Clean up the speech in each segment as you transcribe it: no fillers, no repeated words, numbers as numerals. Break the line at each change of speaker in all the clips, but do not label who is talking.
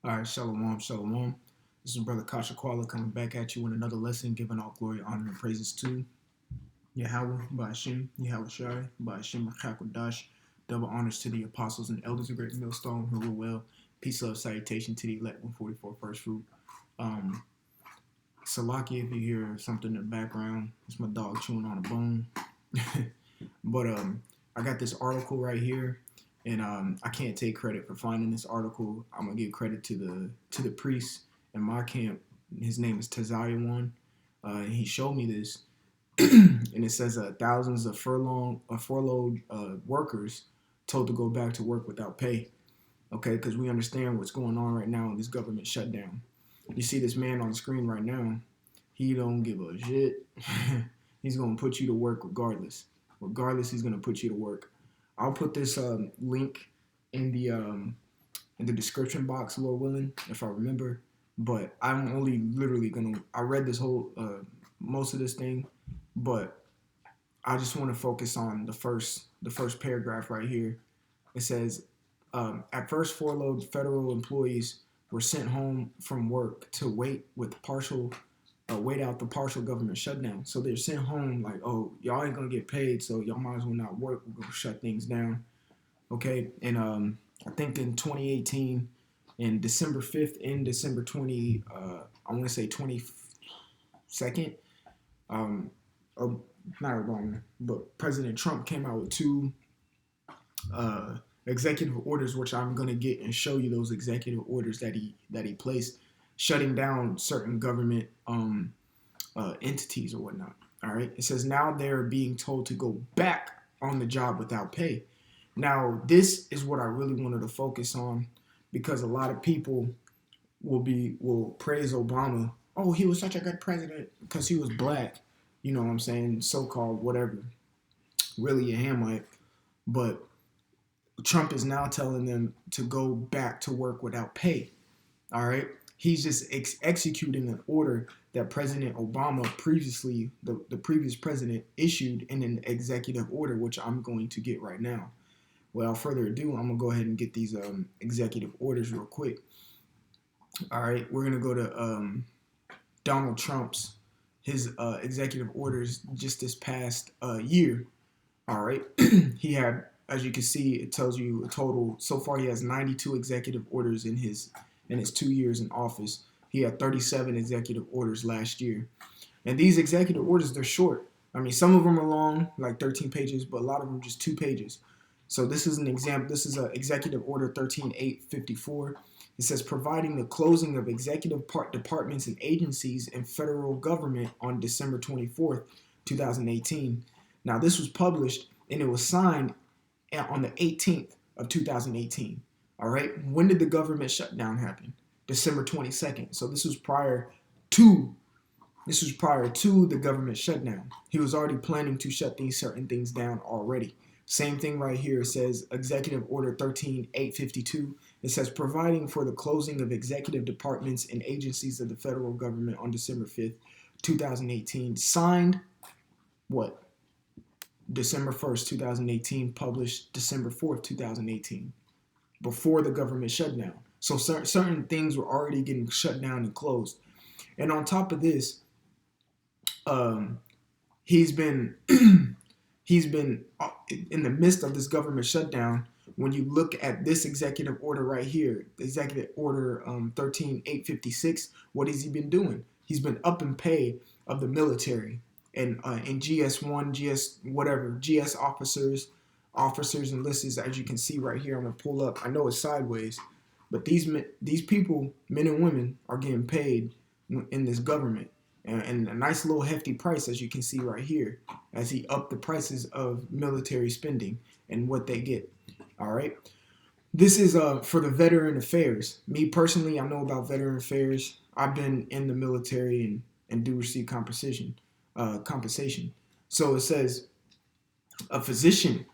All right, shalom, shalom. This is Brother Kasha Kwala coming back at you with another lesson, giving all glory, honor, and praises to Yahweh, Ba'ashim, Yahweh Shai, Ba'ashim, Chakodash. Double honors to the apostles and elders of Great Millstone who rule well. Peace, love, salutation to the elect 144 first fruit. Salaki, if you hear something in the background, it's my dog chewing on a bone. But I got this article right here. And I can't take credit for finding this article. I'm gonna give credit to the priest in my camp. His name is Tazayawan. He showed me this, and it says thousands of furloughed workers told to go back to work without pay. Okay, because we understand what's going on right now in this government shutdown. You see this man on the screen right now. He don't give a shit. He's gonna put you to work regardless. Regardless, he's gonna put you to work. I'll put this link in the description box, Lord willing, if I remember. But I'm only literally I read this whole most of this thing, but I just want to focus on the first paragraph right here. It says, at first, furloughed federal employees were sent home from work to wait out the partial government shutdown. So they're sent home like, oh, y'all ain't gonna get paid, so y'all might as well not work. We're gonna shut things down. Okay, and I think in 2018, in December 5th and December 20, I want to say 22nd, or not Obama, but President Trump came out with two executive orders, which I'm gonna get and show you those executive orders that he placed, shutting down certain government entities or whatnot. All right. It says now they're being told to go back on the job without pay. Now, this is what I really wanted to focus on, because a lot of people will praise Obama. Oh, he was such a good president because he was black. You know what I'm saying? So-called whatever. Really a Hamite. But Trump is now telling them to go back to work without pay. All right. He's just executing an order that President Obama previously, the previous president, issued in an executive order, which I'm going to get right now. Without further ado, I'm going to go ahead and get these executive orders real quick. All right, we're going to go to Donald Trump's, his executive orders just this past year. All right, he had, as you can see, it tells you a total, so far he has 92 executive orders in his 2 years in office. He had 37 executive orders last year. And these executive orders, they're short. I mean, some of them are long, like 13 pages, but a lot of them just 2 pages. So this is an example. This is Executive Order 13854. It says, providing the closing of executive departments and agencies in federal government on December 24th, 2018. Now, this was published and it was signed on the 18th of 2018. All right. When did the government shutdown happen? December 22nd. So this was prior to the government shutdown. He was already planning to shut these certain things down already. Same thing right here. It says Executive Order 13852. It says providing for the closing of executive departments and agencies of the federal government on December 5th, 2018. Signed what? December 1st, 2018. Published December 4th, 2018. Before the government shutdown. So certain things were already getting shut down and closed. And on top of this, he's been in the midst of this government shutdown. When you look at this executive order right here, Executive Order 13856, what has he been doing? He's been upping pay of the military and in GS1, GS officers enlisted, as you can see right here. I'm gonna pull up. I know it's sideways, but these people, men and women, are getting paid in this government, and a nice little hefty price, as you can see right here, as he upped the prices of military spending and what they get. All right, this is for the veteran affairs. Me personally, I know about veteran affairs. I've been in the military and do receive compensation. So it says a physician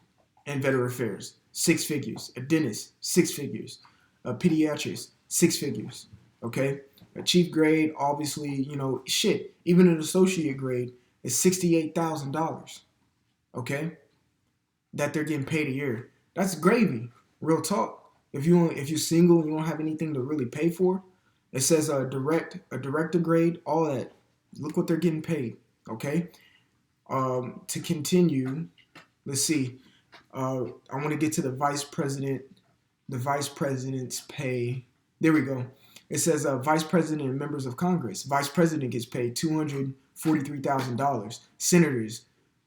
and veteran affairs, 6 figures. A dentist, 6 figures. A pediatrician, 6 figures. Okay? A chief grade, obviously, even an associate grade is $68,000. Okay? That they're getting paid a year. That's gravy. Real talk. if you're single and you don't have anything to really pay for, it says a director grade, all that. Look what they're getting paid. Okay. To continue, let's see. I want to get to the vice president. The vice president's pay. There we go. It says vice president and members of Congress. Vice president gets paid $243,000. Senators,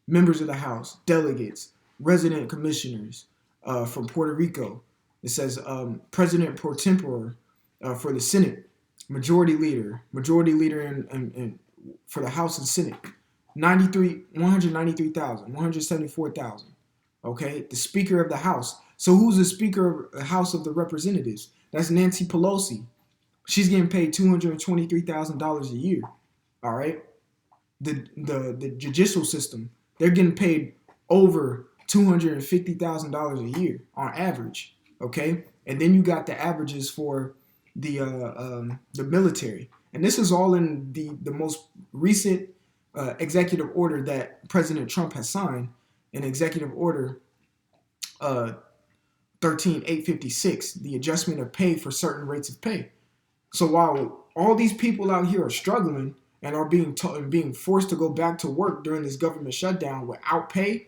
members of the House, delegates, resident commissioners from Puerto Rico. It says president pro tempore for the Senate, majority leader in for the House and Senate, 193,000, 174,000. Okay, the Speaker of the House. So who's the Speaker of the House of the Representatives? That's Nancy Pelosi. She's getting paid $223,000 a year. All right. The judicial system, they're getting paid over $250,000 a year on average. Okay, and then you got the averages for the military, and this is all in the most recent executive order that President Trump has signed, an executive order 13856, the adjustment of pay for certain rates of pay. So while all these people out here are struggling and are being forced to go back to work during this government shutdown without pay,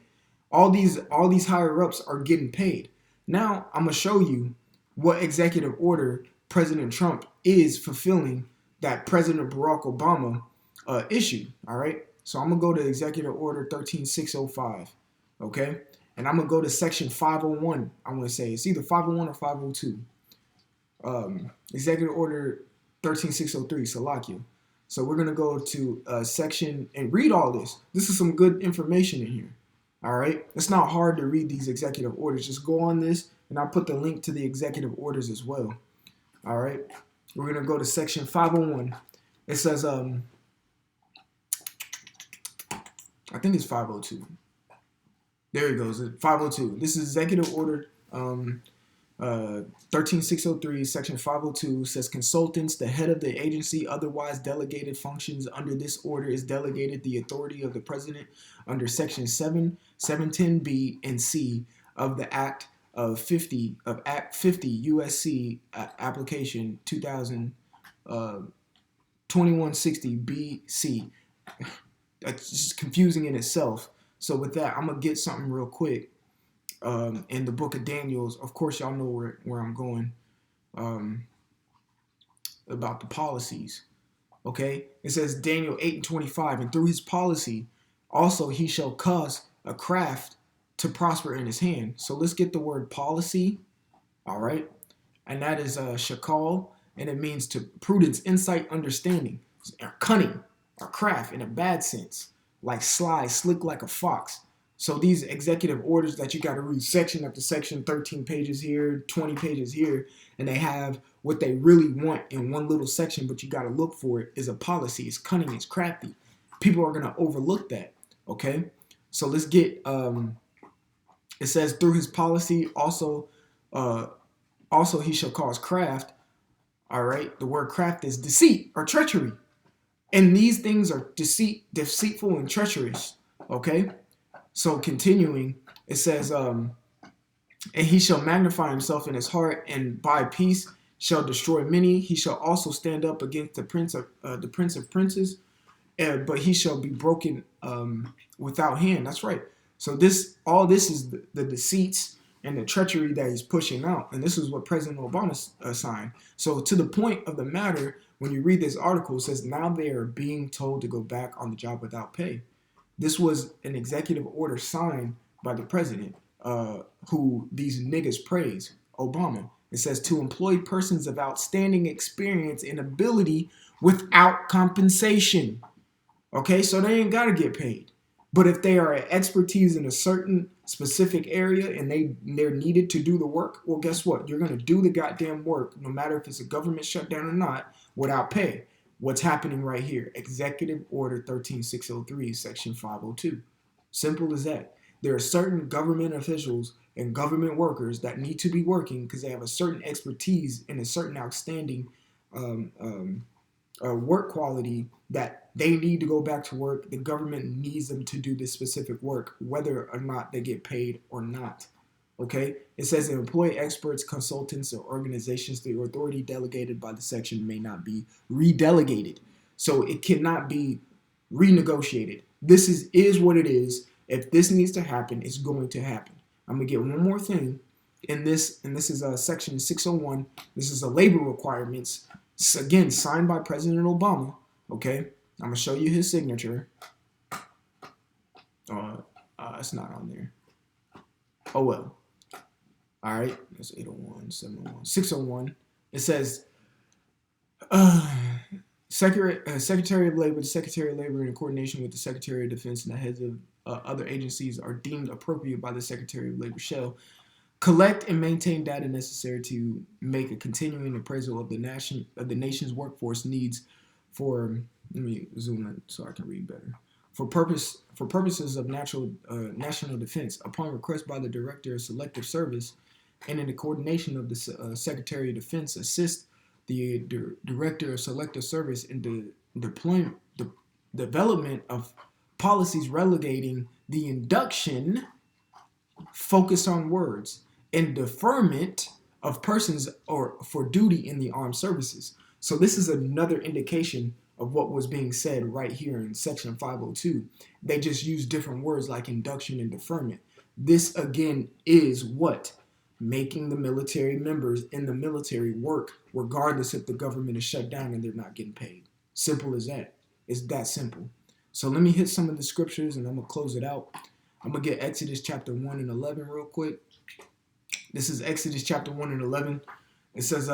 all these higher ups are getting paid. Now I'm gonna show you what executive order President Trump is fulfilling that President Barack Obama issued. All right, so I'm gonna go to Executive Order 13605. Okay, and I'm gonna go to Section 501. I want to say it's either 501 or 502. Executive Order 13603, Salakia. So we're gonna go to section and read all this. This is some good information in here. All right, it's not hard to read these executive orders. Just go on this, and I'll put the link to the executive orders as well. All right, we're gonna go to Section 501. It says, I think it's 502. There it goes, 502. This is Executive Order 13603, Section 502 says consultants, the head of the agency, otherwise delegated functions under this order is delegated the authority of the president under Section 710B and C of the Act 50 USC application 2160 BC. That's just confusing in itself. So with that, I'm gonna get something real quick. In the book of Daniels, of course, y'all know where I'm going about the policies. Okay, it says Daniel 8:25, and through his policy, also he shall cause a craft to prosper in his hand. So let's get the word policy. All right, and that is shakal, and it means to prudence, insight, understanding, or cunning, or craft in a bad sense, like sly, slick like a fox. So these executive orders that you got to read section after section, 13 pages here, 20 pages here, and they have what they really want in one little section, but you got to look for it, is a policy. It's cunning, it's crafty. People are going to overlook that, okay? So let's get, it says through his policy, also he shall cause craft, all right? The word craft is deceit or treachery. And these things are deceitful and treacherous, okay? So continuing, it says, and he shall magnify himself in his heart, and by peace shall destroy many. He shall also stand up against the prince of princes, but he shall be broken without hand. That's right. So all this is the deceits and the treachery that he's pushing out, and this is what President Obama signed. So to the point of the matter, when you read this article, it says now they are being told to go back on the job without pay. This was an executive order signed by the president, who these niggas praise, Obama. It says to employ persons of outstanding experience and ability without compensation. Okay, so they ain't got to get paid. But if they are expertise in a certain specific area and they're needed to do the work, well, guess what? You're going to do the goddamn work, no matter if it's a government shutdown or not, without pay. What's happening right here? Executive Order 13603, Section 502. Simple as that. There are certain government officials and government workers that need to be working because they have a certain expertise and a certain outstanding work quality that they need to go back to work. The government needs them to do this specific work, whether or not they get paid or not. Okay, it says employ experts, consultants, or organizations. The authority delegated by the section may not be redelegated, so it cannot be renegotiated. This is what it is. If this needs to happen, it's going to happen. I'm gonna get one more thing in this, and this is section 601. This is a labor requirements. It's, again, signed by President Obama. Okay, I'm gonna show you his signature. It's not on there. Oh well. All right, that's 801, 701, 601. It says, Secretary of Labor, the Secretary of Labor, in coordination with the Secretary of Defense and the heads of other agencies are deemed appropriate by the Secretary of Labor shall collect and maintain data necessary to make a continuing appraisal of the nation's workforce needs for. Let me zoom in so I can read better. For purposes of national defense, upon request by the Director of Selective Service, and in the coordination of the Secretary of Defense, assist the Director of Selective Service in the development of policies relegating the induction, focus on words, and deferment of persons or for duty in the armed services. So this is another indication of what was being said right here in section 502. They just use different words like induction and deferment. This again is what? Making the military members in the military work regardless if the government is shut down and they're not getting paid. Simple as that. It's that simple. So let me hit some of the scriptures and I'm going to close it out. I'm going to get Exodus chapter 1 and 11 real quick. This is Exodus chapter 1 and 11. It says,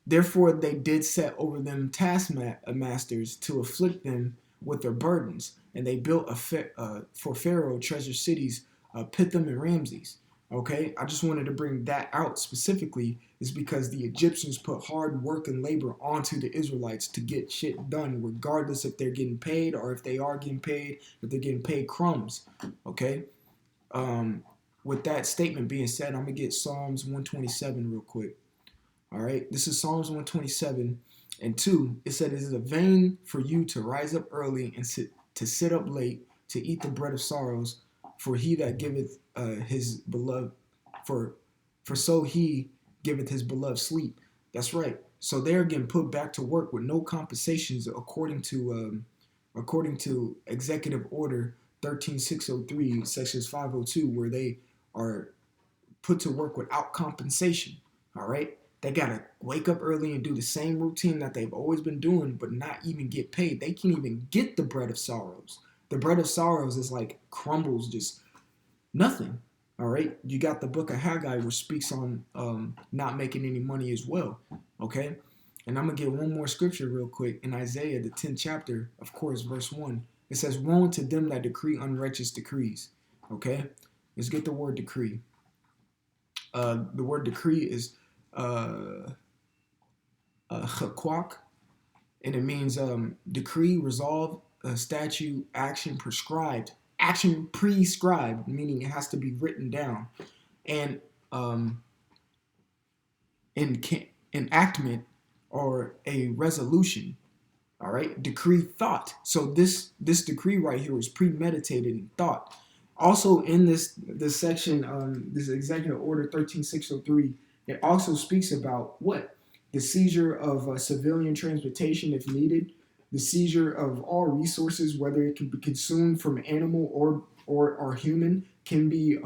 therefore they did set over them taskmasters to afflict them with their burdens. And they built for Pharaoh treasure cities, Pithom and Ramses. Okay, I just wanted to bring that out specifically is because the Egyptians put hard work and labor onto the Israelites to get shit done, regardless if they're getting paid or if they are getting paid, if they're getting paid crumbs. Okay, with that statement being said, I'm gonna get Psalms 127 real quick. All right, this is Psalms 127 and 2. It said, "It is a vain for you to rise up early and sit up late to eat the bread of sorrows. For he that giveth his beloved, for so he giveth his beloved sleep." That's right. So they're getting put back to work with no compensations, according to Executive Order 13603, sections 502, where they are put to work without compensation. All right. They gotta wake up early and do the same routine that they've always been doing, but not even get paid. They can't even get the bread of sorrows. The bread of sorrows is like crumbles, just nothing. All right. You got the book of Haggai, which speaks on not making any money as well. Okay. And I'm going to get one more scripture real quick. In Isaiah, the 10th chapter, of course, verse 1. It says, "Woe unto them that decree unrighteous decrees." Okay. Let's get the word decree. The word decree is chakwak, and it means decree, resolve, statute, action prescribed. Action prescribed, meaning it has to be written down. And enactment or a resolution. All right, decree thought. So this decree right here is premeditated and thought. Also in this section, this Executive Order 13603, it also speaks about what? The seizure of civilian transportation if needed, the seizure of all resources, whether it can be consumed from animal or human, can be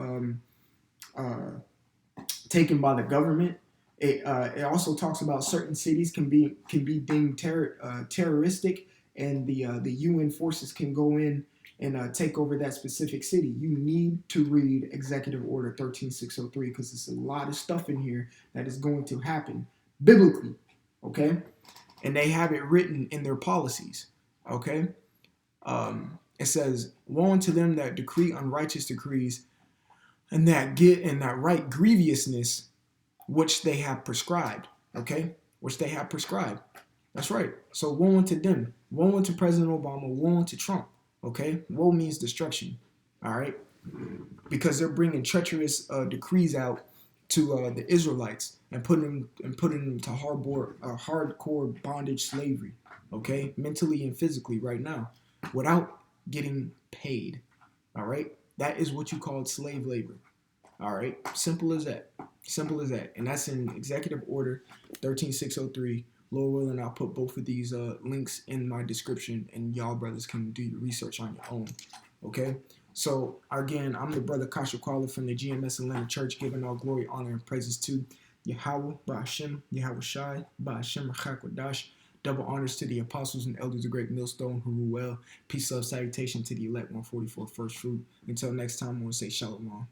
taken by the government. It also talks about certain cities can be deemed terroristic, and the UN forces can go in and take over that specific city. You need to read Executive Order 13603 because there's a lot of stuff in here that is going to happen biblically, okay? And they have it written in their policies, okay? It says, "Woe unto them that decree unrighteous decrees, and that write grievousness which they have prescribed," okay? Which they have prescribed. That's right. So woe unto them. Woe unto President Obama. Woe unto Trump, okay? Woe means destruction, all right? Because they're bringing treacherous decrees out to the Israelites and putting them to hardcore bondage slavery, okay, mentally and physically right now, without getting paid. All right, that is what you call slave labor. All right, simple as that. Simple as that. And that's in Executive Order 13603. Lord willing, I'll put both of these links in my description, and y'all brothers can do your research on your own. Okay? So, again, I'm the brother Kasha Kwala from the GMS Atlanta Church, giving all glory, honor, and praises to Yahweh, Ba'ashem, Yahweh Shai, Ba'ashem, Rachakwadash. Double honors to the apostles and elders of Great Millstone who rule well. Peace, love, salutation to the elect 144 first fruit. Until next time, I want to say shalom.